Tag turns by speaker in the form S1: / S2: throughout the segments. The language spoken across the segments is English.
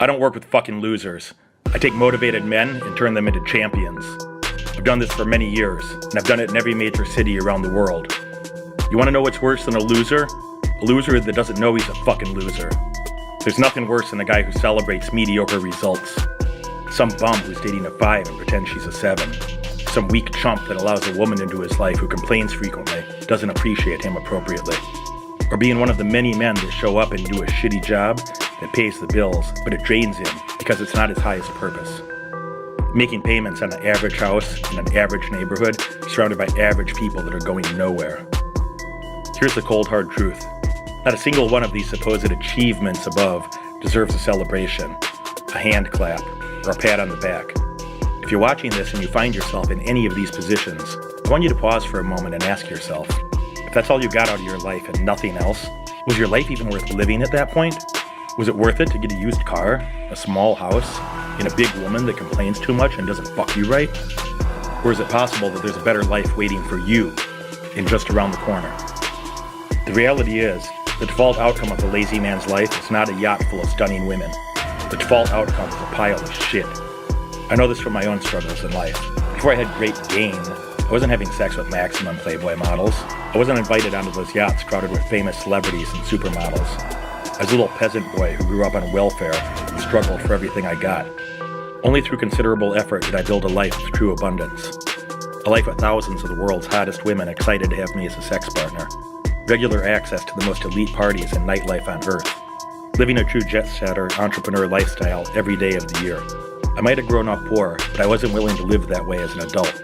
S1: I don't work with fucking losers. I take motivated men and turn them into champions. I've done this for many years, and I've done it in every major city around the world. You want to know what's worse than a loser? A loser that doesn't know he's a fucking loser. There's nothing worse than a guy who celebrates mediocre results. Some bum who's dating a 5 and pretends she's a 7. Some weak chump that allows a woman into his life who complains frequently, doesn't appreciate him appropriately. Or being one of the many men that show up and do a shitty job that pays the bills, but it drains him because it's not his highest purpose. Making payments on an average house in an average neighborhood, surrounded by average people that are going nowhere. Here's the cold hard truth. Not a single one of these supposed achievements above deserves a celebration, a hand clap, or a pat on the back. If you're watching this and you find yourself in any of these positions, I want you to pause for a moment and ask yourself, if that's all you got out of your life and nothing else, was your life even worth living at that point? Was it worth it to get a used car, a small house, and a big woman that complains too much and doesn't fuck you right? Or is it possible that there's a better life waiting for you and just around the corner? The reality is, the default outcome of a lazy man's life is not a yacht full of stunning women. The default outcome is a pile of shit. I know this from my own struggles in life. Before I had great gain, I wasn't having sex with maximum Playboy models. I wasn't invited onto those yachts crowded with famous celebrities and supermodels. I was a little peasant boy who grew up on welfare and struggled for everything I got. Only through considerable effort did I build a life of true abundance. A life with thousands of the world's hottest women excited to have me as a sex partner. Regular access to the most elite parties and nightlife on earth. Living a true jet-setter, entrepreneur lifestyle every day of the year. I might have grown up poor, but I wasn't willing to live that way as an adult.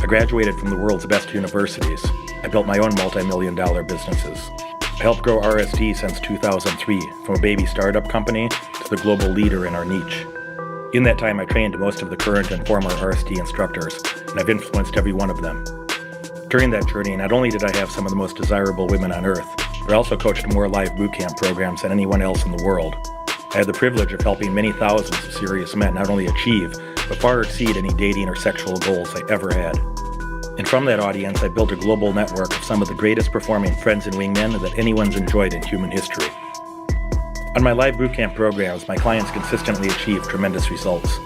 S1: I graduated from the world's best universities. I built my own multi-million-dollar businesses. I helped grow RSD since 2003, from a baby startup company to the global leader in our niche. In that time, I trained most of the current and former RSD instructors, and I've influenced every one of them. During that journey, not only did I have some of the most desirable women on earth, but I also coached more live bootcamp programs than anyone else in the world. I had the privilege of helping many thousands of serious men not only achieve, but far exceed any dating or sexual goals I ever had. And from that audience, I built a global network of some of the greatest performing friends and wingmen that anyone's enjoyed in human history. On my live bootcamp programs, my clients consistently achieve tremendous results.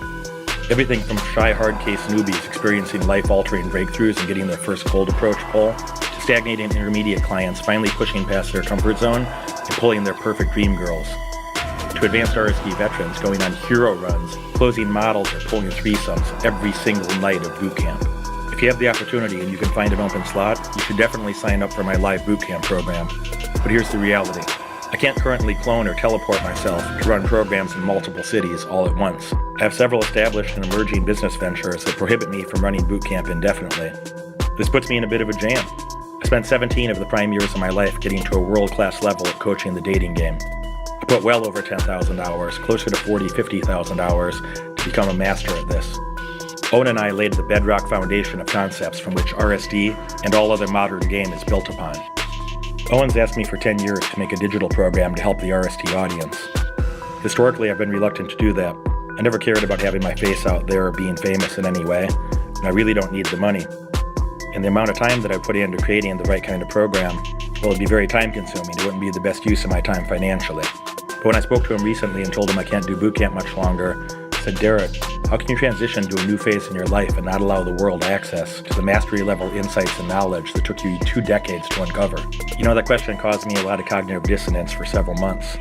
S1: Everything from shy hard case newbies experiencing life-altering breakthroughs and getting their first cold approach pull, to stagnating intermediate clients finally pushing past their comfort zone and pulling their perfect dream girls, to advanced RSD veterans going on hero runs, closing models or pulling threesomes every single night of bootcamp. If you have the opportunity and you can find an open slot, you should definitely sign up for my live bootcamp program. But here's the reality. I can't currently clone or teleport myself to run programs in multiple cities all at once. I have several established and emerging business ventures that prohibit me from running bootcamp indefinitely. This puts me in a bit of a jam. I spent 17 of the prime years of my life getting to a world-class level at coaching the dating game. I put well over 10,000 hours, closer to 50,000 hours, to become a master at this. Owen and I laid the bedrock foundation of concepts from which RSD and all other modern game is built upon. Owen's asked me for 10 years to make a digital program to help the RSD audience. Historically, I've been reluctant to do that. I never cared about having my face out there or being famous in any way, and I really don't need the money. And the amount of time that I put into creating the right kind of program, well, it'd be very time-consuming. It wouldn't be the best use of my time financially. But when I spoke to him recently and told him I can't do bootcamp much longer, I said, Derek, how can you transition to a new phase in your life and not allow the world access to the mastery-level insights and knowledge that took you 2 decades to uncover? You know, that question caused me a lot of cognitive dissonance for several months.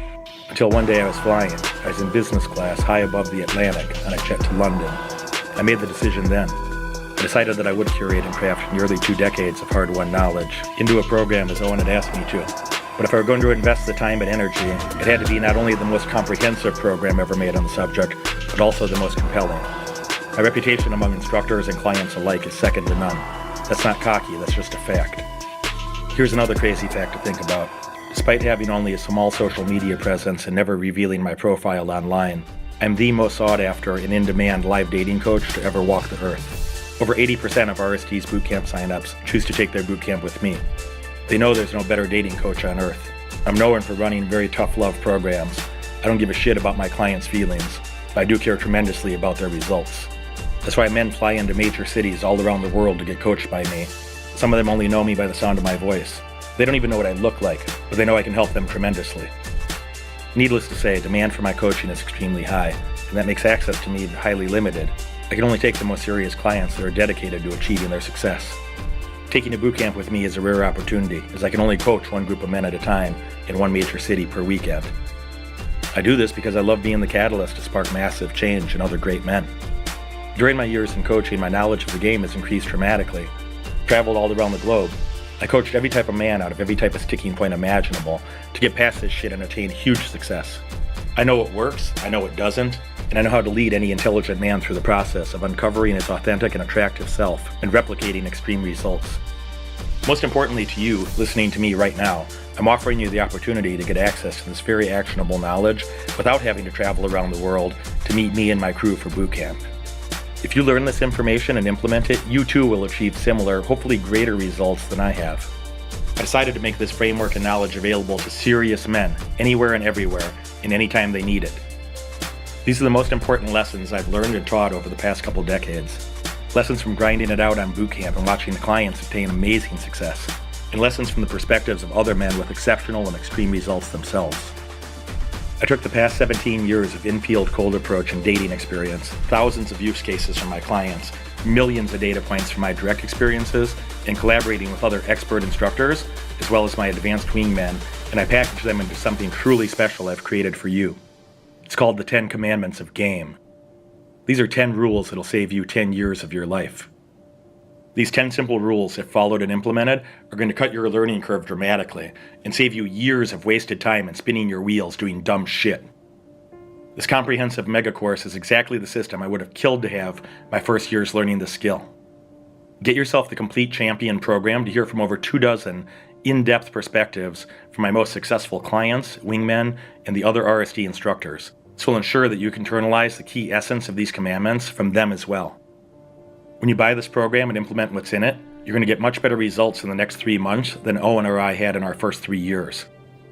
S1: Until one day I was flying. I was in business class, high above the Atlantic, on a jet to London. I made the decision then. I decided that I would curate and craft nearly 2 decades of hard-won knowledge into a program as Owen had asked me to. But if I were going to invest the time and energy, it had to be not only the most comprehensive program ever made on the subject, but also the most compelling. My reputation among instructors and clients alike is second to none. That's not cocky, that's just a fact. Here's another crazy fact to think about. Despite having only a small social media presence and never revealing my profile online, I'm the most sought after and in-demand live dating coach to ever walk the earth. Over 80% of RSD's bootcamp signups choose to take their bootcamp with me. They know there's no better dating coach on earth. I'm known for running very tough love programs. I don't give a shit about my clients' feelings, but I do care tremendously about their results. That's why men fly into major cities all around the world to get coached by me. Some of them only know me by the sound of my voice. They don't even know what I look like, but they know I can help them tremendously. Needless to say, demand for my coaching is extremely high, and that makes access to me highly limited. I can only take the most serious clients that are dedicated to achieving their success. Taking a boot camp with me is a rare opportunity, as I can only coach one group of men at a time in one major city per weekend. I do this because I love being the catalyst to spark massive change in other great men. During my years in coaching, my knowledge of the game has increased dramatically. Traveled all around the globe. I coached every type of man out of every type of sticking point imaginable to get past this shit and attain huge success. I know what works, I know what doesn't, and I know how to lead any intelligent man through the process of uncovering his authentic and attractive self and replicating extreme results. Most importantly to you, listening to me right now, I'm offering you the opportunity to get access to this very actionable knowledge without having to travel around the world to meet me and my crew for boot camp. If you learn this information and implement it, you too will achieve similar, hopefully greater results than I have. I decided to make this framework and knowledge available to serious men, anywhere and everywhere, and anytime they need it. These are the most important lessons I've learned and taught over the past couple decades. Lessons from grinding it out on boot camp and watching clients attain amazing success, and lessons from the perspectives of other men with exceptional and extreme results themselves. I took the past 17 years of in-field cold approach and dating experience, thousands of use cases from my clients, millions of data points from my direct experiences, and collaborating with other expert instructors, as well as my advanced wingmen, and I packaged them into something truly special I've created for you. It's called the 10 Commandments of Game. These are 10 rules that'll save you 10 years of your life. These 10 simple rules, if followed and implemented, are going to cut your learning curve dramatically and save you years of wasted time and spinning your wheels doing dumb shit. This comprehensive mega course is exactly the system I would have killed to have my first years learning this skill. Get yourself the complete champion program to hear from over 24 in-depth perspectives from my most successful clients, wingmen, and the other RSD instructors. This will ensure that you can internalize the key essence of these commandments from them as well. When you buy this program and implement what's in it, you're going to get much better results in the next 3 months than Owen or I had in our first 3 years.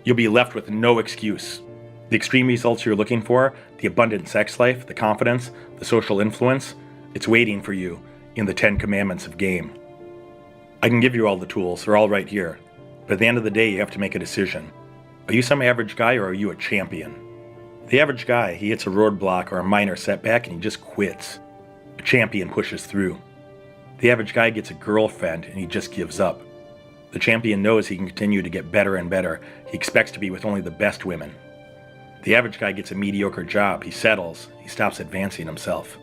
S1: You'll be left with no excuse. The extreme results you're looking for, the abundant sex life, the confidence, the social influence, it's waiting for you in the 10 Commandments of Game. I can give you all the tools, they're all right here. But at the end of the day, you have to make a decision. Are you some average guy or are you a champion? The average guy, he hits a roadblock or a minor setback and he just quits. A champion pushes through. The average guy gets a girlfriend and he just gives up. The champion knows he can continue to get better and better. He expects to be with only the best women. The average guy gets a mediocre job. He settles. He stops advancing himself.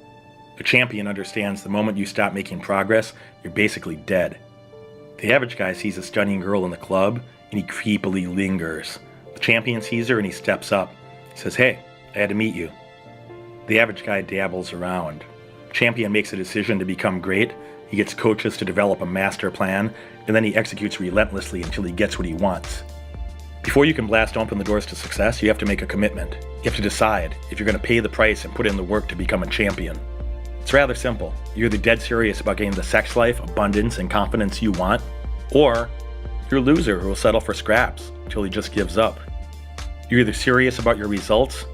S1: The champion understands the moment you stop making progress, you're basically dead. The average guy sees a stunning girl in the club and he creepily lingers. The champion sees her and he steps up. He says, "Hey, I had to meet you." The average guy dabbles around. Champion makes a decision to become great. He gets coaches to develop a master plan, and then he executes relentlessly until he gets what he wants. Before you can blast open the doors to success, you have to make a commitment. You have to decide if you're going to pay the price and put in the work to become a champion. It's rather simple. You're either dead serious about getting the sex life, abundance, and confidence you want, or you're a loser who will settle for scraps until he just gives up. You're either serious about your results,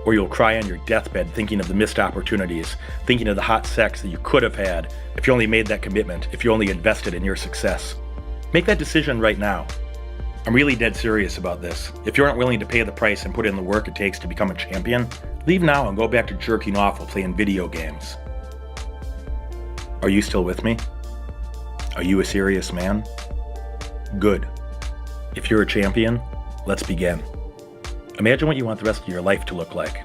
S1: or you'll cry on your deathbed thinking of the missed opportunities, thinking of the hot sex that you could have had if you only made that commitment, if you only invested in your success. Make that decision right now. I'm really dead serious about this. If you aren't willing to pay the price and put in the work it takes to become a champion, leave now and go back to jerking off while playing video games. Are you still with me? Are you a serious man? Good. If you're a champion, let's begin. Imagine what you want the rest of your life to look like,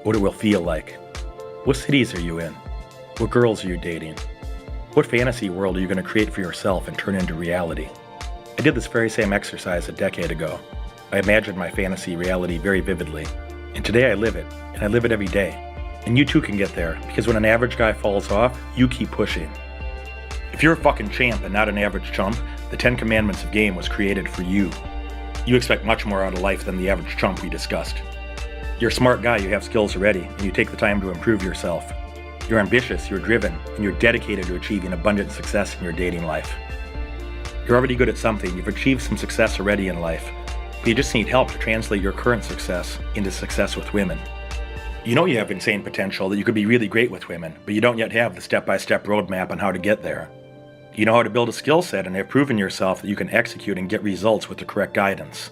S1: what it will feel like. What cities are you in? What girls are you dating? What fantasy world are you going to create for yourself and turn into reality? I did this very same exercise a decade ago. I imagined my fantasy reality very vividly, and today I live it, and I live it every day. And you too can get there, because when an average guy falls off, you keep pushing. If you're a fucking champ and not an average chump, the 10 Commandments of Game was created for you. You expect much more out of life than the average chump we discussed. You're a smart guy, you have skills already, and you take the time to improve yourself. You're ambitious, you're driven, and you're dedicated to achieving abundant success in your dating life. You're already good at something, you've achieved some success already in life, but you just need help to translate your current success into success with women. You know you have insane potential, that you could be really great with women, but you don't yet have the step-by-step roadmap on how to get there. You know how to build a skill set and have proven yourself that you can execute and get results with the correct guidance.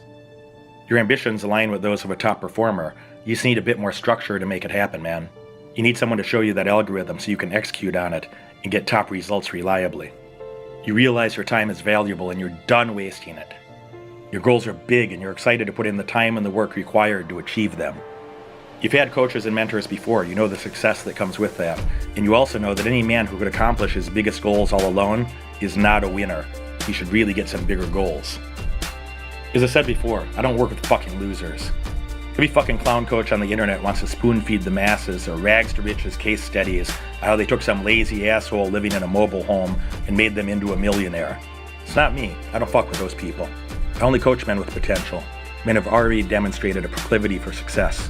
S1: Your ambitions align with those of a top performer. You just need a bit more structure to make it happen, man. You need someone to show you that algorithm so you can execute on it and get top results reliably. You realize your time is valuable and you're done wasting it. Your goals are big and you're excited to put in the time and the work required to achieve them. You've had coaches and mentors before, you know the success that comes with that, and you also know that any man who could accomplish his biggest goals all alone is not a winner. He should really get some bigger goals. As I said before, I don't work with fucking losers. Every fucking clown coach on the internet wants to spoon feed the masses or rags to riches case studies how they took some lazy asshole living in a mobile home and made them into a millionaire. It's not me. I don't fuck with those people. I only coach men with potential. Men have already demonstrated a proclivity for success.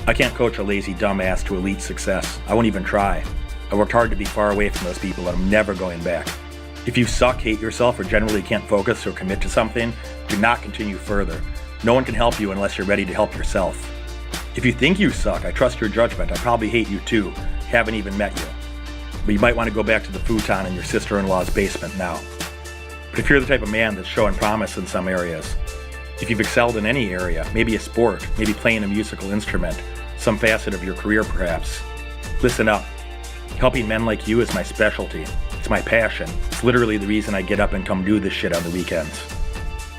S1: I can't coach a lazy dumbass to elite success. I won't even try. I worked hard to be far away from those people and I'm never going back. If you suck, hate yourself, or generally can't focus or commit to something, do not continue further. No one can help you unless you're ready to help yourself. If you think you suck, I trust your judgment. I probably hate you too. Haven't even met you. But you might want to go back to the futon in your sister-in-law's basement now. But if you're the type of man that's showing promise in some areas, if you've excelled in any area, maybe a sport, maybe playing a musical instrument, some facet of your career perhaps, listen up. Helping men like you is my specialty. It's my passion. It's literally the reason I get up and come do this shit on the weekends.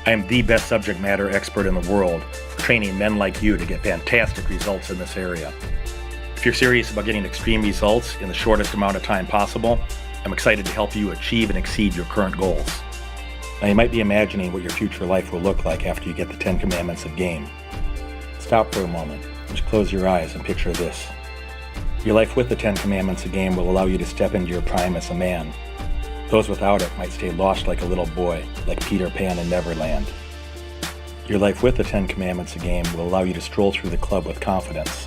S1: I am the best subject matter expert in the world for training men like you to get fantastic results in this area. If you're serious about getting extreme results in the shortest amount of time possible, I'm excited to help you achieve and exceed your current goals. Now you might be imagining what your future life will look like after you get the 10 Commandments of game. Stop for a moment. Just close your eyes and picture this. Your life with the 10 Commandments of game will allow you to step into your prime as a man. Those without it might stay lost like a little boy, like Peter Pan in Neverland. Your life with the 10 Commandments of game will allow you to stroll through the club with confidence,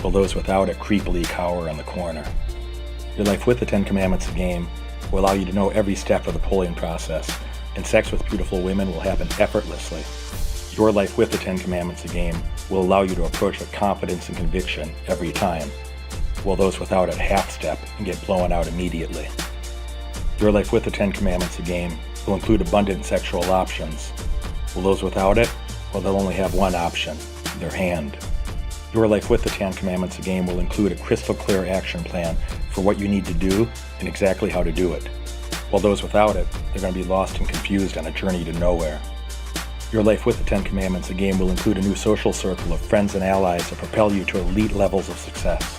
S1: while those without it creepily cower in the corner. Your life with the 10 Commandments of game will allow you to know every step of the polling process, and sex with beautiful women will happen effortlessly. Your life with the 10 Commandments of game will allow you to approach with confidence and conviction every time, while those without it half-step and get blown out immediately. Your life with the 10 Commandments of game will include abundant sexual options, while those without it, well, they'll only have one option, their hand. Your life with the 10 Commandments of game will include a crystal clear action plan for what you need to do and exactly how to do it. While those without it, they're going to be lost and confused on a journey to nowhere. Your life with the 10 Commandments of game will include a new social circle of friends and allies that propel you to elite levels of success.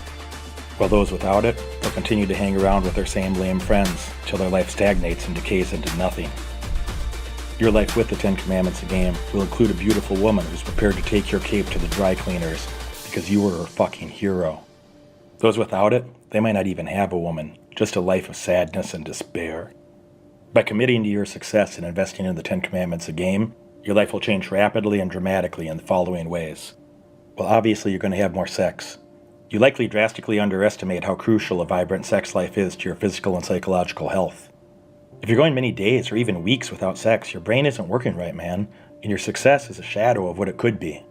S1: While those without it, they'll continue to hang around with their same lame friends until their life stagnates and decays into nothing. Your life with the 10 Commandments of game will include a beautiful woman who's prepared to take your cape to the dry cleaners because you were her fucking hero. Those without it, they might not even have a woman, just a life of sadness and despair. By committing to your success and investing in the 10 Commandments of game, your life will change rapidly and dramatically in the following ways. Well, obviously you're going to have more sex. You likely drastically underestimate how crucial a vibrant sex life is to your physical and psychological health. If you're going many days or even weeks without sex, your brain isn't working right, man, and your success is a shadow of what it could be.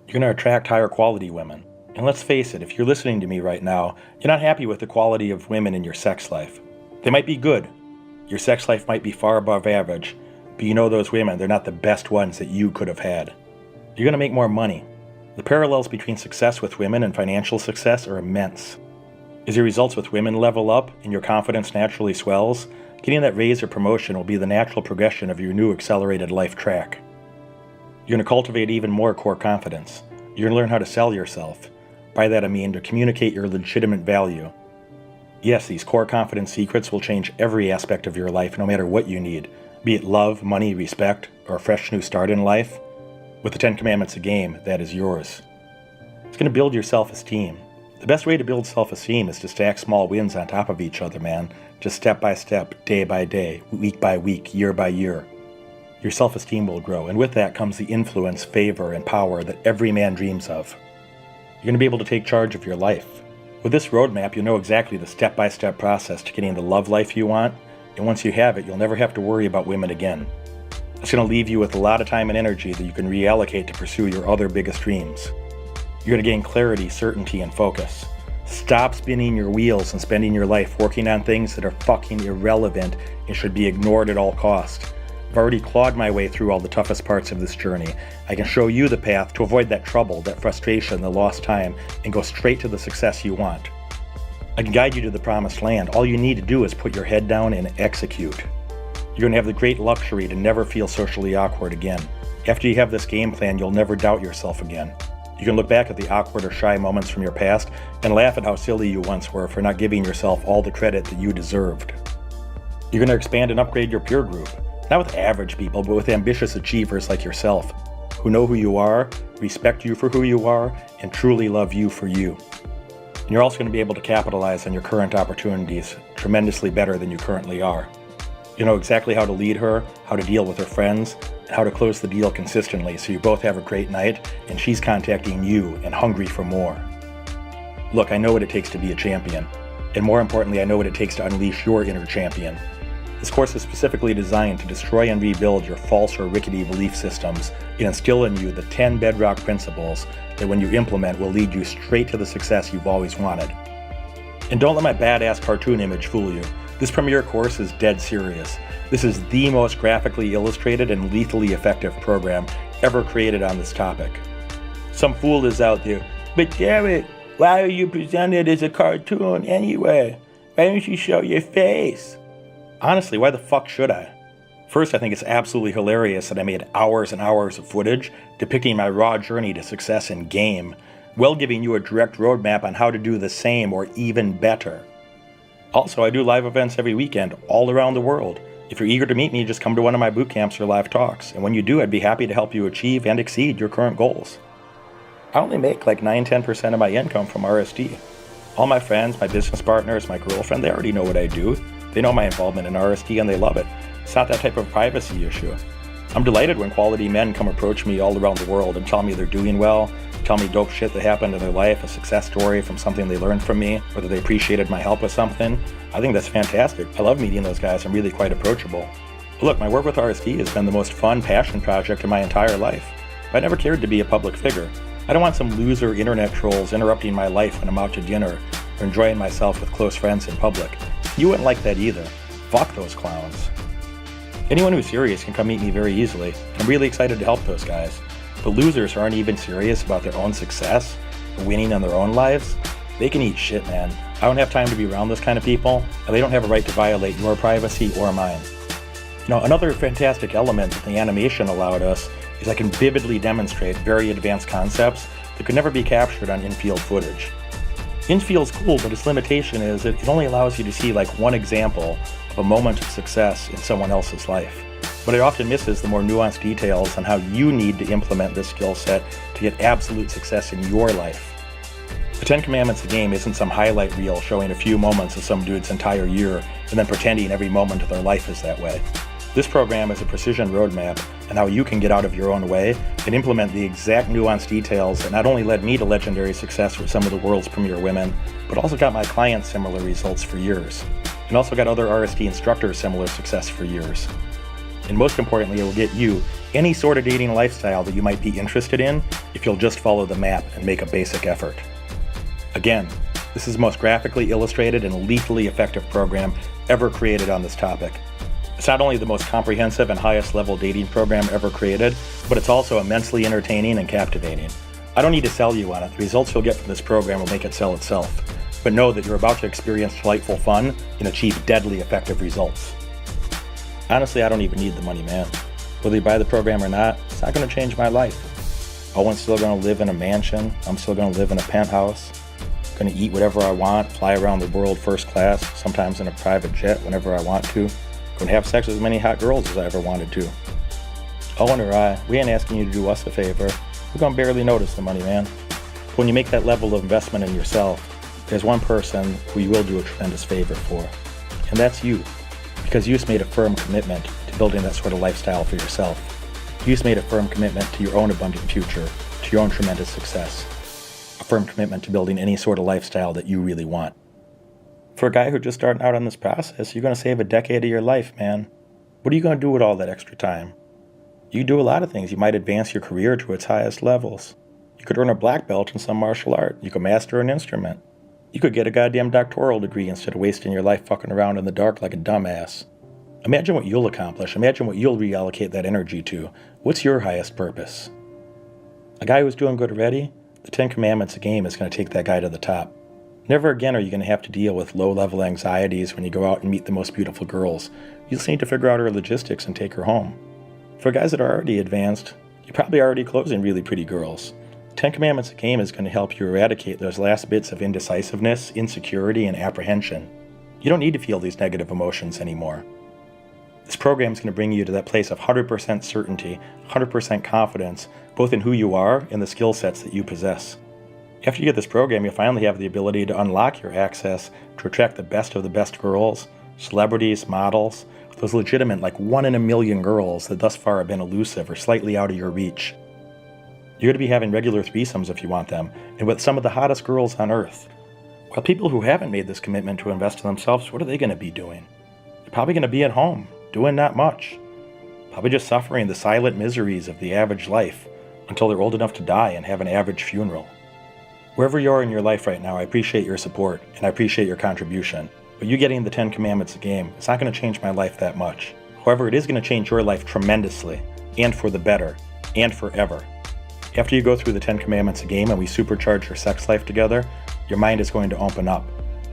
S1: You're going to attract higher quality women. And let's face it, if you're listening to me right now, you're not happy with the quality of women in your sex life. They might be good. Your sex life might be far above average, but you know those women, they're not the best ones that you could have had. You're going to make more money. The parallels between success with women and financial success are immense. As your results with women level up and your confidence naturally swells, getting that raise or promotion will be the natural progression of your new accelerated life track. You're going to cultivate even more core confidence. You're going to learn how to sell yourself. By that I mean to communicate your legitimate value. Yes, these core confidence secrets will change every aspect of your life no matter what you need, be it love, money, respect, or a fresh new start in life. With the 10 Commandments of game, that is yours. It's going to build your self-esteem. The best way to build self-esteem is to stack small wins on top of each other, man. Just step by step, day by day, week by week, year by year. Your self-esteem will grow, and with that comes the influence, favor, and power that every man dreams of. You're going to be able to take charge of your life. With this roadmap, you'll know exactly the step-by-step process to getting the love life you want, and once you have it, you'll never have to worry about women again. It's going to leave you with a lot of time and energy that you can reallocate to pursue your other biggest dreams. You're going to gain clarity, certainty, and focus. Stop spinning your wheels and spending your life working on things that are fucking irrelevant and should be ignored at all costs. I've already clawed my way through all the toughest parts of this journey. I can show you the path to avoid that trouble, that frustration, the lost time, and go straight to the success you want. I can guide you to the promised land. All you need to do is put your head down and execute. You're going to have the great luxury to never feel socially awkward again. After you have this game plan, you'll never doubt yourself again. You can look back at the awkward or shy moments from your past and laugh at how silly you once were for not giving yourself all the credit that you deserved. You're going to expand and upgrade your peer group. Not with average people, but with ambitious achievers like yourself, who know who you are, respect you for who you are, and truly love you for you. And you're also going to be able to capitalize on your current opportunities tremendously better than you currently are. You know exactly how to lead her, how to deal with her friends, and how to close the deal consistently so you both have a great night and she's contacting you and hungry for more. Look, I know what it takes to be a champion, and more importantly, I know what it takes to unleash your inner champion. This course is specifically designed to destroy and rebuild your false or rickety belief systems and instill in you the 10 bedrock principles that when you implement will lead you straight to the success you've always wanted. And don't let my badass cartoon image fool you. This premier course is dead serious. This is the most graphically illustrated and lethally effective program ever created on this topic. Some fool is out there, but Jared, why are you presented as a cartoon anyway? Why don't you show your face? Honestly, why the fuck should I? First, I think it's absolutely hilarious that I made hours and hours of footage depicting my raw journey to success in game, while giving you a direct roadmap on how to do the same or even better. Also, I do live events every weekend all around the world. If you're eager to meet me, just come to one of my boot camps or live talks, and when you do, I'd be happy to help you achieve and exceed your current goals. I only make like 9-10% of my income from RSD. All my friends, my business partners, my girlfriend, they already know what I do. They know my involvement in RSD and they love it. It's not that type of privacy issue. I'm delighted when quality men come approach me all around the world and tell me they're doing well, tell me dope shit that happened in their life, a success story from something they learned from me, whether they appreciated my help with something. I think that's fantastic. I love meeting those guys. I'm really quite approachable. But look, my work with RSD has been the most fun passion project in my entire life. But I never cared to be a public figure. I don't want some loser internet trolls interrupting my life when I'm out to dinner or enjoying myself with close friends in public. You wouldn't like that either. Fuck those clowns. Anyone who's serious can come meet me very easily. I'm really excited to help those guys. But losers who aren't even serious about their own success or winning in their own lives, they can eat shit, man. I don't have time to be around those kind of people, and they don't have a right to violate your privacy or mine. You know, another fantastic element that the animation allowed us is I can vividly demonstrate very advanced concepts that could never be captured on in-field footage. In-field's cool, but its limitation is it only allows you to see like one example of a moment of success in someone else's life. But it often misses the more nuanced details on how you need to implement this skill set to get absolute success in your life. The 10 Commandments of game isn't some highlight reel showing a few moments of some dude's entire year and then pretending every moment of their life is that way. This program is a precision roadmap on how you can get out of your own way and implement the exact nuanced details that not only led me to legendary success with some of the world's premier women, but also got my clients similar results for years, and also got other RSD instructors similar success for years. And most importantly, it will get you any sort of dating lifestyle that you might be interested in if you'll just follow the map and make a basic effort. Again, this is the most graphically illustrated and lethally effective program ever created on this topic. It's not only the most comprehensive and highest level dating program ever created, but it's also immensely entertaining and captivating. I don't need to sell you on it. The results you'll get from this program will make it sell itself. But know that you're about to experience delightful fun and achieve deadly effective results. Honestly, I don't even need the money, man. Whether you buy the program or not, it's not going to change my life. Owen's still going to live in a mansion. I'm still going to live in a penthouse. Going to eat whatever I want, fly around the world first class, sometimes in a private jet whenever I want to. Going to have sex with as many hot girls as I ever wanted to. Owen or I, we ain't asking you to do us a favor. We're going to barely notice the money, man. But when you make that level of investment in yourself, there's one person who you will do a tremendous favor for. And that's you. Because you've made a firm commitment to building that sort of lifestyle for yourself. You've made a firm commitment to your own abundant future, to your own tremendous success. A firm commitment to building any sort of lifestyle that you really want. For a guy who's just starting out on this process, you're going to save a decade of your life, man. What are you going to do with all that extra time? You can do a lot of things. You might advance your career to its highest levels. You could earn a black belt in some martial art. You could master an instrument. You could get a goddamn doctoral degree instead of wasting your life fucking around in the dark like a dumbass. Imagine what you'll accomplish. Imagine what you'll reallocate that energy to. What's your highest purpose? A guy who's doing good already, the 10 Commandments game is going to take that guy to the top. Never again are you going to have to deal with low-level anxieties when you go out and meet the most beautiful girls. You just need to figure out her logistics and take her home. For guys that are already advanced, you're probably already closing really pretty girls. 10 Commandments game is going to help you eradicate those last bits of indecisiveness, insecurity, and apprehension. You don't need to feel these negative emotions anymore. This program is going to bring you to that place of 100% certainty, 100% confidence, both in who you are and the skill sets that you possess. After you get this program, you'll finally have the ability to unlock your access to attract the best of the best girls, celebrities, models, those legitimate like 1 in a million girls that thus far have been elusive or slightly out of your reach. You're going to be having regular threesomes if you want them, and with some of the hottest girls on earth. While people who haven't made this commitment to invest in themselves, what are they going to be doing? They're probably going to be at home, doing not much. Probably just suffering the silent miseries of the average life until they're old enough to die and have an average funeral. Wherever you are in your life right now, I appreciate your support and I appreciate your contribution. But you getting the 10 Commandments game, it's not going to change my life that much. However, it is going to change your life tremendously, and for the better, and forever. After you go through the 10 Commandments game and we supercharge your sex life together, your mind is going to open up.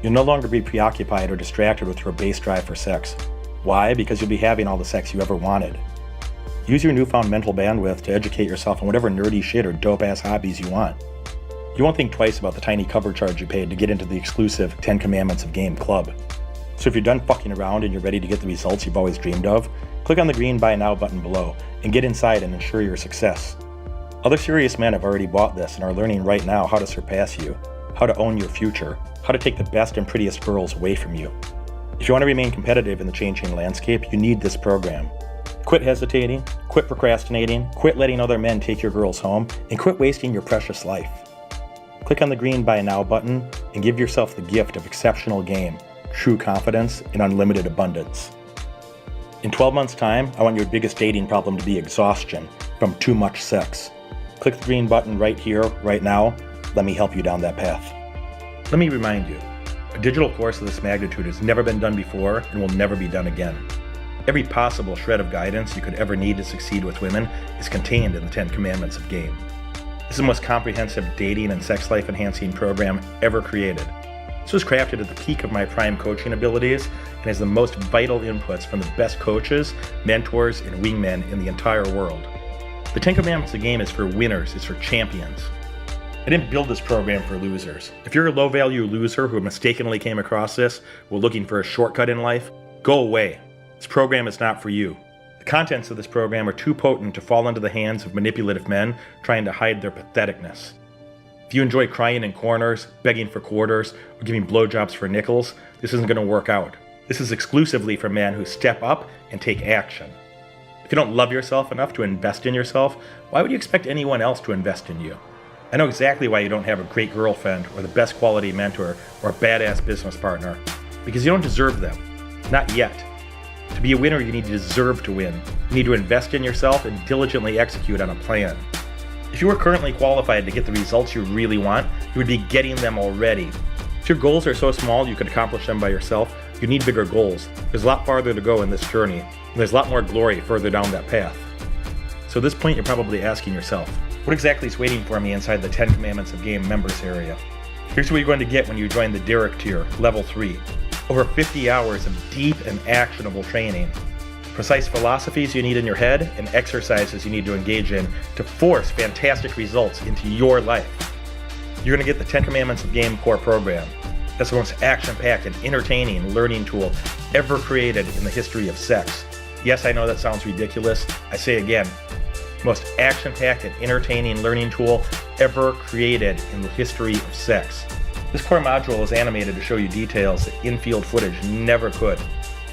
S1: You'll no longer be preoccupied or distracted with your base drive for sex. Why? Because you'll be having all the sex you ever wanted. Use your newfound mental bandwidth to educate yourself on whatever nerdy shit or dope-ass hobbies you want. You won't think twice about the tiny cover charge you paid to get into the exclusive 10 Commandments of Game Club. So if you're done fucking around and you're ready to get the results you've always dreamed of, click on the green Buy Now button below and get inside and ensure your success. Other serious men have already bought this and are learning right now how to surpass you, how to own your future, how to take the best and prettiest girls away from you. If you want to remain competitive in the changing landscape, you need this program. Quit hesitating, quit procrastinating, quit letting other men take your girls home, and quit wasting your precious life. Click on the green Buy Now button and give yourself the gift of exceptional game, true confidence, and unlimited abundance. In 12 months' time, I want your biggest dating problem to be exhaustion from too much sex. Click the green button right here, right now. Let me help you down that path. Let me remind you, a digital course of this magnitude has never been done before and will never be done again. Every possible shred of guidance you could ever need to succeed with women is contained in the 10 Commandments of Game. This is the most comprehensive dating and sex life enhancing program ever created. This was crafted at the peak of my prime coaching abilities and has the most vital inputs from the best coaches, mentors, and wingmen in the entire world. The 10 Commandments of Game is for winners, it's for champions. I didn't build this program for losers. If you're a low-value loser who mistakenly came across this while looking for a shortcut in life, go away. This program is not for you. The contents of this program are too potent to fall into the hands of manipulative men trying to hide their patheticness. If you enjoy crying in corners, begging for quarters, or giving blowjobs for nickels, this isn't going to work out. This is exclusively for men who step up and take action. If you don't love yourself enough to invest in yourself, why would you expect anyone else to invest in you? I know exactly why you don't have a great girlfriend or the best quality mentor or a badass business partner. Because you don't deserve them. Not yet. To be a winner, you need to deserve to win. You need to invest in yourself and diligently execute on a plan. If you were currently qualified to get the results you really want, you would be getting them already. If your goals are so small you could accomplish them by yourself, you need bigger goals. There's a lot farther to go in this journey, and there's a lot more glory further down that path. So at this point, you're probably asking yourself, what exactly is waiting for me inside the 10 Commandments of Game members area? Here's what you're going to get when you join the Derek tier, level 3. Over 50 hours of deep and actionable training. Precise philosophies you need in your head and exercises you need to engage in to force fantastic results into your life. You're going to get the 10 Commandments of Game core program. That's the most action-packed and entertaining learning tool ever created in the history of sex. Yes, I know that sounds ridiculous. I say again, most action-packed and entertaining learning tool ever created in the history of sex. This core module is animated to show you details that in-field footage never could.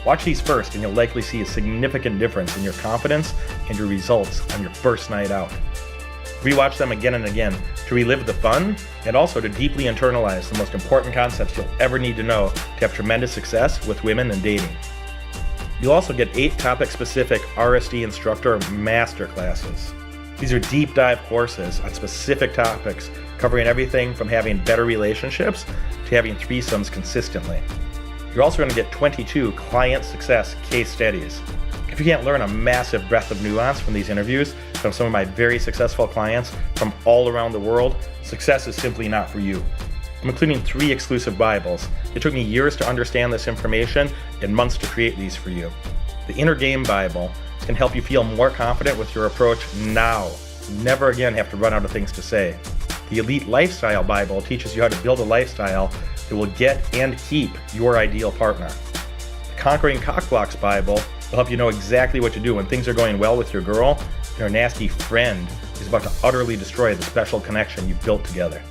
S1: Watch these first and you'll likely see a significant difference in your confidence and your results on your first night out. Rewatch them again and again to relive the fun and also to deeply internalize the most important concepts you'll ever need to know to have tremendous success with women and dating. You'll also get 8 topic-specific RSD instructor masterclasses. These are deep dive courses on specific topics covering everything from having better relationships to having threesomes consistently. You're also going to get 22 client success case studies. If you can't learn a massive breadth of nuance from these interviews from some of my very successful clients from all around the world, success is simply not for you. I'm including 3 exclusive Bibles. It took me years to understand this information and months to create these for you. The Inner Game Bible can help you feel more confident with your approach now. Never again have to run out of things to say. The Elite Lifestyle Bible teaches you how to build a lifestyle that will get and keep your ideal partner. The Conquering Cockblocks Bible will help you know exactly what to do when things are going well with your girl and her nasty friend is about to utterly destroy the special connection you've built together.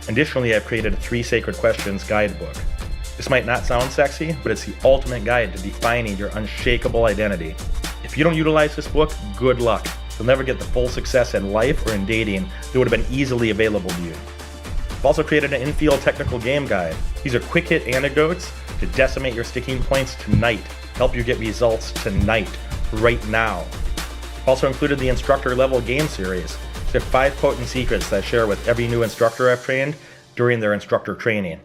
S1: Additionally, I've created a 3 Sacred Questions guidebook. This might not sound sexy, but it's the ultimate guide to defining your unshakable identity. If you don't utilize this book, good luck. You'll never get the full success in life or in dating that would have been easily available to you. I've also created an infield technical game guide. These are quick hit anecdotes to decimate your sticking points tonight, help you get results tonight, right now. I've also included the instructor level game series. There are 5 potent secrets that I share with every new instructor I've trained during their instructor training.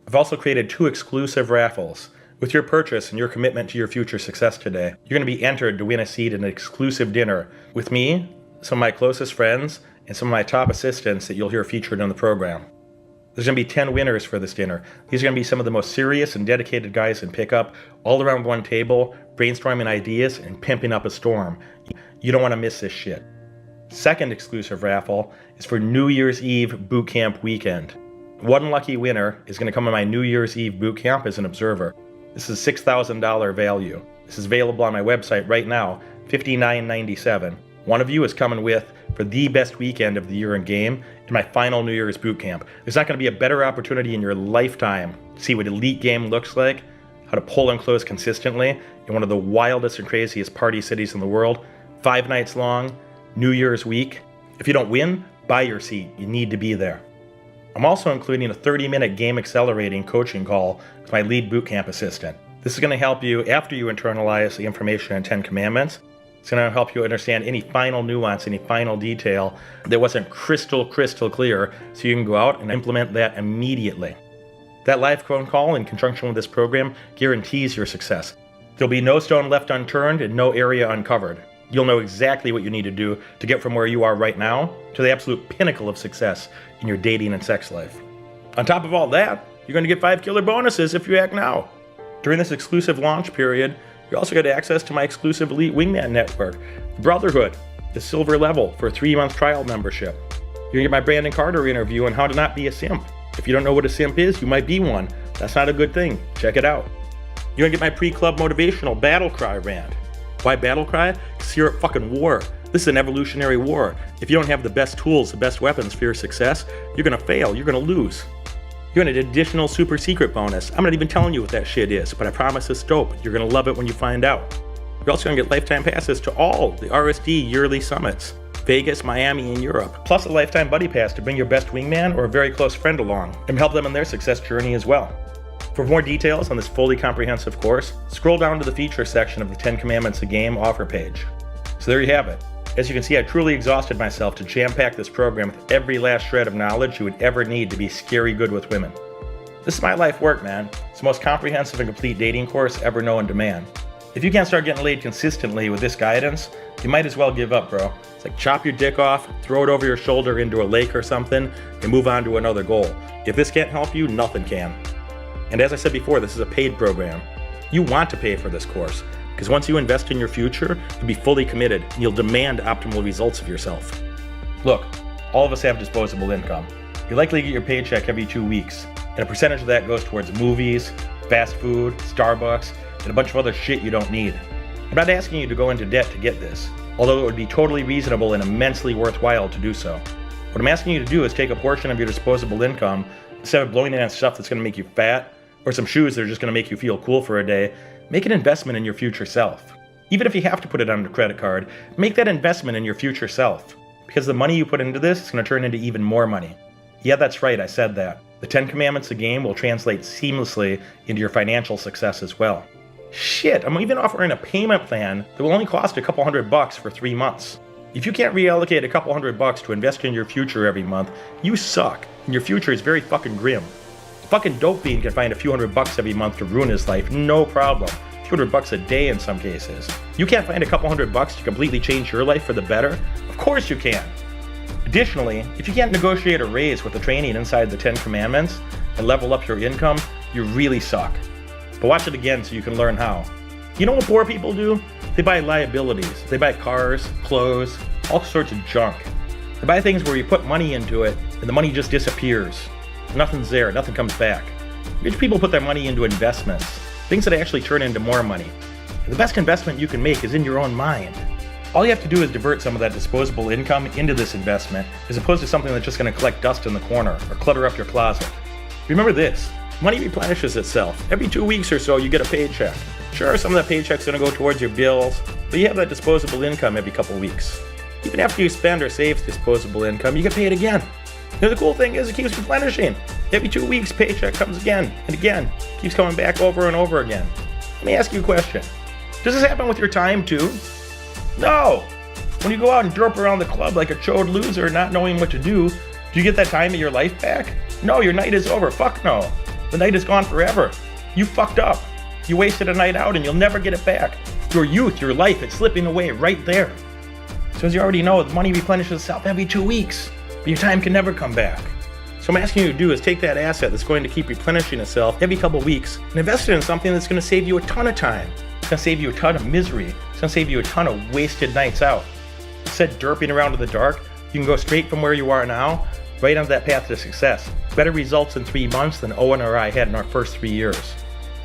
S1: I've also created 2 exclusive raffles. With your purchase and your commitment to your future success today, you're going to be entered to win a seat in an exclusive dinner with me, some of my closest friends, and some of my top assistants that you'll hear featured on the program. There's going to be 10 winners for this dinner. These are going to be some of the most serious and dedicated guys in pickup, all around one table, brainstorming ideas and pimping up a storm. You don't want to miss this shit. Second exclusive raffle is for New Year's Eve boot camp weekend. One lucky winner is going to come to my New Year's Eve boot camp as an observer. This is $6,000 value. This is available on my website right now, $59.97. One of you is coming with for the best weekend of the year in game in my final New Year's boot camp. There's not going to be a better opportunity in your lifetime to see what elite game looks like, how to pull and close consistently in one of the wildest and craziest party cities in the world. 5 nights long, New Year's week. If you don't win, buy your seat. You need to be there. I'm also including a 30-minute game accelerating coaching call with my lead bootcamp assistant. This is going to help you after you internalize the information in 10 Commandments. It's going to help you understand any final nuance, any final detail that wasn't crystal clear, so you can go out and implement that immediately. That live phone call in conjunction with this program guarantees your success. There'll be no stone left unturned and no area uncovered. You'll know exactly what you need to do to get from where you are right now to the absolute pinnacle of success in your dating and sex life. On top of all that, you're going to get 5 killer bonuses if you act now. During this exclusive launch period, you also get access to my exclusive Elite Wingman Network, Brotherhood, the silver level for a 3-month trial membership. You're going to get my Brandon Carter interview on how to not be a simp. If you don't know what a simp is, you might be one. That's not a good thing. Check it out. You're going to get my pre-club motivational battle cry rant. Why battle cry? Because you're at fucking war. This is an evolutionary war. If you don't have the best tools, the best weapons for your success, you're going to fail. You're going to lose. You're going to get an additional super secret bonus. I'm not even telling you what that shit is, but I promise it's dope. You're going to love it when you find out. You're also going to get lifetime passes to all the RSD yearly summits. Vegas, Miami, and Europe. Plus a lifetime buddy pass to bring your best wingman or a very close friend along and help them in their success journey as well. For more details on this fully comprehensive course, scroll down to the feature section of the 10 Commandments a Game offer page. So there you have it. As you can see, I truly exhausted myself to jam-pack this program with every last shred of knowledge you would ever need to be scary good with women. This is my life work, man. It's the most comprehensive and complete dating course ever known to man. If you can't start getting laid consistently with this guidance, you might as well give up, bro. It's like chop your dick off, throw it over your shoulder into a lake or something, and move on to another goal. If this can't help you, nothing can. And as I said before, this is a paid program. You want to pay for this course, because once you invest in your future, you'll be fully committed and you'll demand optimal results of yourself. Look, all of us have disposable income. You likely get your paycheck every 2 weeks, and a percentage of that goes towards movies, fast food, Starbucks, and a bunch of other shit you don't need. I'm not asking you to go into debt to get this, although it would be totally reasonable and immensely worthwhile to do so. What I'm asking you to do is take a portion of your disposable income, instead of blowing it on stuff that's going to make you fat, or some shoes that are just going to make you feel cool for a day, make an investment in your future self. Even if you have to put it on a credit card, make that investment in your future self. Because the money you put into this is going to turn into even more money. Yeah, that's right, I said that. The 10 Commandments a Game will translate seamlessly into your financial success as well. Shit, I'm even offering a payment plan that will only cost a couple $100 for 3 months. If you can't reallocate a couple $100 to invest in your future every month, you suck, and your future is very fucking grim. Fucking dope fiend can find a few $100 every month to ruin his life, no problem. A few $100 a day in some cases. You can't find a couple $100 to completely change your life for the better? Of course you can. Additionally, if you can't negotiate a raise with the training inside the 10 Commandments and level up your income, you really suck. But watch it again so you can learn how. You know what poor people do? They buy liabilities. They buy cars, clothes, all sorts of junk. They buy things where you put money into it and the money just disappears. Nothing's there, nothing comes back. Rich people put their money into investments, things that actually turn into more money. And the best investment you can make is in your own mind. All you have to do is divert some of that disposable income into this investment, as opposed to something that's just going to collect dust in the corner or clutter up your closet. Remember this, money replenishes itself. Every 2 weeks or so you get a paycheck. Sure, some of that paycheck's going to go towards your bills, but you have that disposable income every couple weeks. Even after you spend or save disposable income, you get paid again. And the cool thing is it keeps replenishing. Every 2 weeks, paycheck comes again and again. Keeps coming back over and over again. Let me ask you a question. Does this happen with your time too? No! When you go out and derp around the club like a chode loser not knowing what to do you get that time of your life back? No, your night is over. Fuck no. The night is gone forever. You fucked up. You wasted a night out and you'll never get it back. Your youth, your life, it's slipping away right there. So as you already know, the money replenishes itself every 2 weeks. But your time can never come back. So what I'm asking you to do is take that asset that's going to keep replenishing itself every couple weeks and invest it in something that's going to save you a ton of time. It's going to save you a ton of misery. It's going to save you a ton of wasted nights out. Instead of derping around in the dark, you can go straight from where you are now, right on that path to success. Better results in 3 months than Owen or I had in our first 3 years.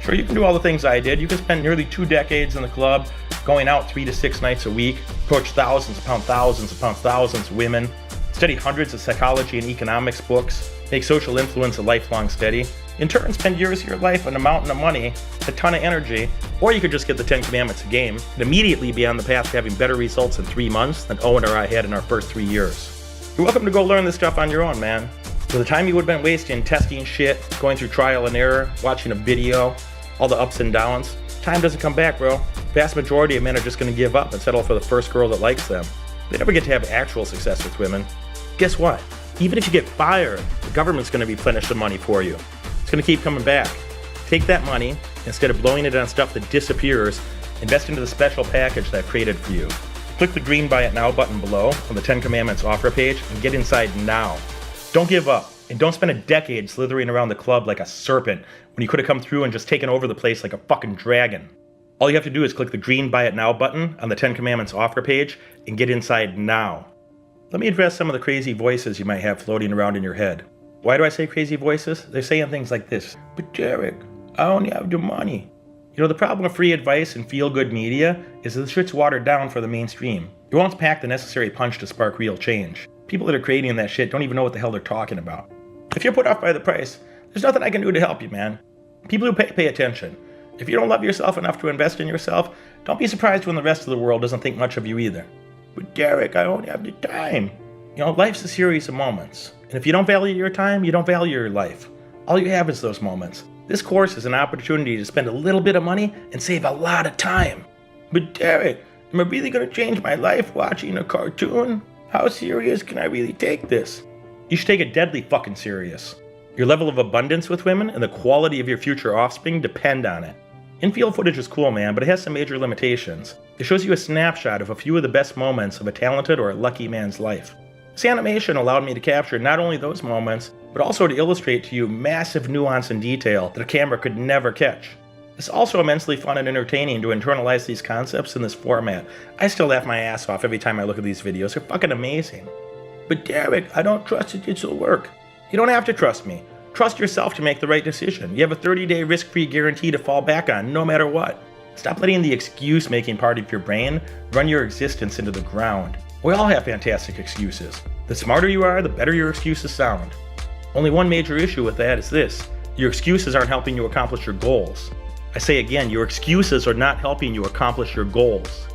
S1: Sure, you can do all the things I did. You can spend nearly 2 decades in the club, going out 3 to 6 nights a week, coach thousands upon thousands of women, study hundreds of psychology and economics books, make social influence a lifelong steady, in turn spend years of your life on a mountain of money, a ton of energy, or you could just get the 10 Commandments a game and immediately be on the path to having better results in 3 months than Owen or I had in our first 3 years. You're welcome to go learn this stuff on your own, man. For the time you would have been wasting testing shit, going through trial and error, watching a video, all the ups and downs, time doesn't come back, bro. Vast majority of men are just going to give up and settle for the first girl that likes them. They never get to have actual success with women. Guess what? Even if you get fired, the government's going to replenish the money for you. It's going to keep coming back. Take that money, instead of blowing it on stuff that disappears, invest into the special package that I've created for you. Click the green Buy It Now button below on the 10 Commandments offer page and get inside now. Don't give up, and don't spend a decade slithering around the club like a serpent when you could have come through and just taken over the place like a fucking dragon. All you have to do is click the green Buy It Now button on the 10 Commandments offer page and get inside now. Let me address some of the crazy voices you might have floating around in your head. Why do I say crazy voices? They're saying things like this. But Derek, I only have the money. You know, the problem with free advice and feel-good media is that the shit's watered down for the mainstream. It won't pack the necessary punch to spark real change. People that are creating that shit don't even know what the hell they're talking about. If you're put off by the price, there's nothing I can do to help you, man. People who pay attention. If you don't love yourself enough to invest in yourself, don't be surprised when the rest of the world doesn't think much of you either. But Derek, I only have the time. You know, life's a series of moments. And if you don't value your time, you don't value your life. All you have is those moments. This course is an opportunity to spend a little bit of money and save a lot of time. But Derek, am I really going to change my life watching a cartoon? How serious can I really take this? You should take it deadly fucking serious. Your level of abundance with women and the quality of your future offspring depend on it. In-field footage is cool, man, but it has some major limitations. It shows you a snapshot of a few of the best moments of a talented or a lucky man's life. This animation allowed me to capture not only those moments, but also to illustrate to you massive nuance and detail that a camera could never catch. It's also immensely fun and entertaining to internalize these concepts in this format. I still laugh my ass off every time I look at these videos. They're fucking amazing. But Derek, I don't trust that this will work. You don't have to trust me. Trust yourself to make the right decision. You have a 30-day risk-free guarantee to fall back on no matter what. Stop letting the excuse-making part of your brain run your existence into the ground. We all have fantastic excuses. The smarter you are, the better your excuses sound. Only one major issue with that is this. Your excuses aren't helping you accomplish your goals. I say again, your excuses are not helping you accomplish your goals.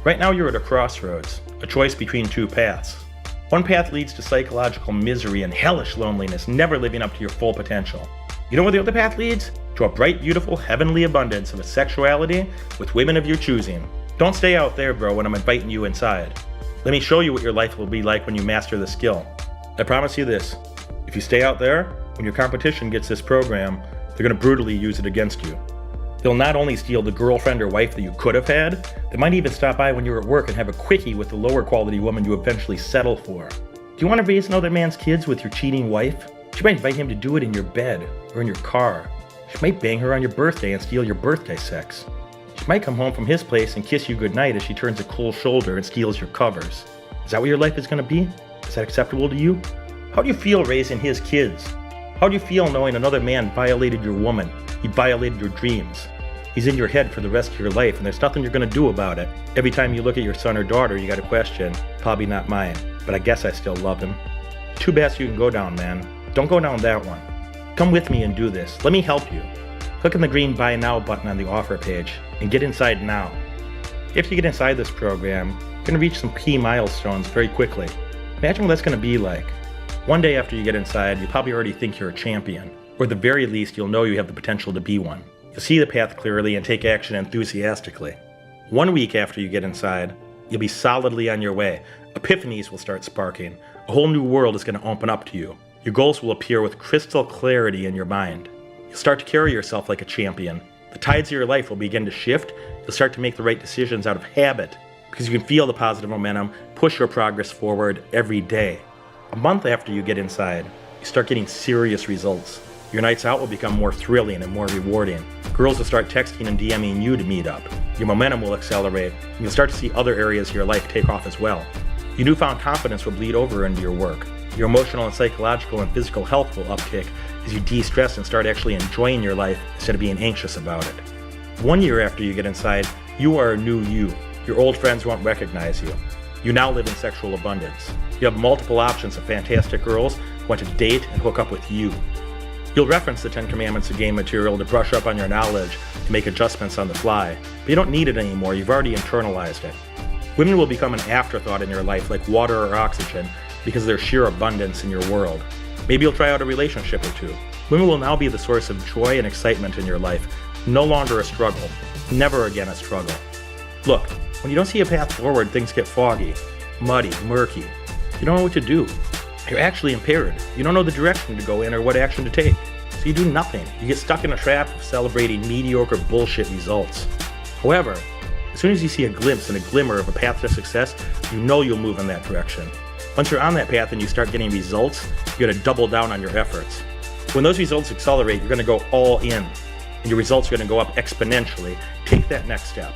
S1: Right now you're at a crossroads, a choice between two paths. One path leads to psychological misery and hellish loneliness, never living up to your full potential. You know where the other path leads? To a bright, beautiful, heavenly abundance of a sexuality with women of your choosing. Don't stay out there, bro, when I'm inviting you inside. Let me show you what your life will be like when you master the skill. I promise you this. If you stay out there, when your competition gets this program, they're going to brutally use it against you. They'll not only steal the girlfriend or wife that you could have had, they might even stop by when you're at work and have a quickie with the lower quality woman you eventually settle for. Do you want to raise another man's kids with your cheating wife? She might invite him to do it in your bed or in your car. She might bang her on your birthday and steal your birthday sex. She might come home from his place and kiss you goodnight as she turns a cold shoulder and steals your covers. Is that what your life is going to be? Is that acceptable to you? How do you feel raising his kids? How do you feel knowing another man violated your woman? He violated your dreams. He's in your head for the rest of your life, and there's nothing you're going to do about it. Every time you look at your son or daughter, you got a question. Probably not mine, but I guess I still love him. Two paths you can go down, man. Don't go down that one. Come with me and do this. Let me help you. Click on the green Buy Now button on the offer page and get inside now. If you get inside this program, you're going to reach some key milestones very quickly. Imagine what that's going to be like. One day after you get inside, you probably already think you're a champion, or at the very least, you'll know you have the potential to be one. You'll see the path clearly and take action enthusiastically. 1 week after you get inside, you'll be solidly on your way. Epiphanies will start sparking. A whole new world is going to open up to you. Your goals will appear with crystal clarity in your mind. You'll start to carry yourself like a champion. The tides of your life will begin to shift. You'll start to make the right decisions out of habit because you can feel the positive momentum push your progress forward every day. A month after you get inside, you start getting serious results. Your nights out will become more thrilling and more rewarding. Girls will start texting and DMing you to meet up. Your momentum will accelerate, and you'll start to see other areas of your life take off as well. Your newfound confidence will bleed over into your work. Your emotional and psychological and physical health will upkick as you de-stress and start actually enjoying your life instead of being anxious about it. 1 year after you get inside, you are a new you. Your old friends won't recognize you. You now live in sexual abundance. You have multiple options of fantastic girls who want to date and hook up with you. You'll reference the 10 Commandments of game material to brush up on your knowledge and make adjustments on the fly, but you don't need it anymore. You've already internalized it. Women will become an afterthought in your life like water or oxygen because of their sheer abundance in your world. Maybe you'll try out a relationship or two. Women will now be the source of joy and excitement in your life, no longer a struggle, never again a struggle. Look, when you don't see a path forward, things get foggy, muddy, murky. You don't know what to do. You're actually impaired. You don't know the direction to go in or what action to take. So you do nothing. You get stuck in a trap of celebrating mediocre bullshit results. However, as soon as you see a glimpse and a glimmer of a path to success, you know you'll move in that direction. Once you're on that path and you start getting results, you gotta double down on your efforts. When those results accelerate, you're gonna go all in, and your results are gonna go up exponentially. Take that next step.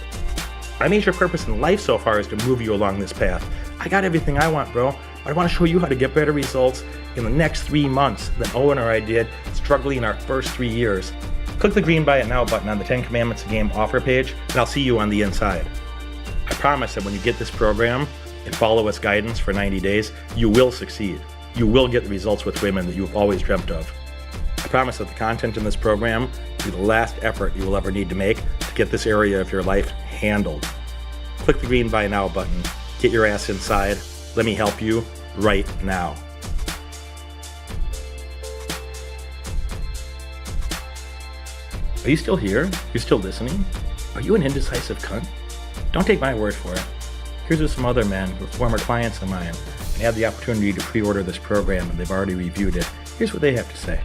S1: My major purpose in life so far is to move you along this path. I got everything I want, bro. I want to show you how to get better results in the next 3 months than Owen or I did struggling in our first 3 years. Click the green Buy It Now button on the 10 Commandments of Game offer page, and I'll see you on the inside. I promise that when you get this program and follow its guidance for 90 days, you will succeed. You will get the results with women that you've always dreamt of. I promise that the content in this program will be the last effort you will ever need to make to get this area of your life handled. Click the green Buy Now button. Get your ass inside. Let me help you right now. Are you still here? You're still listening? Are you an indecisive cunt? Don't take my word for it. Here's what some other men who are former clients of mine and had the opportunity to pre-order this program and they've already reviewed it. Here's what they have to say.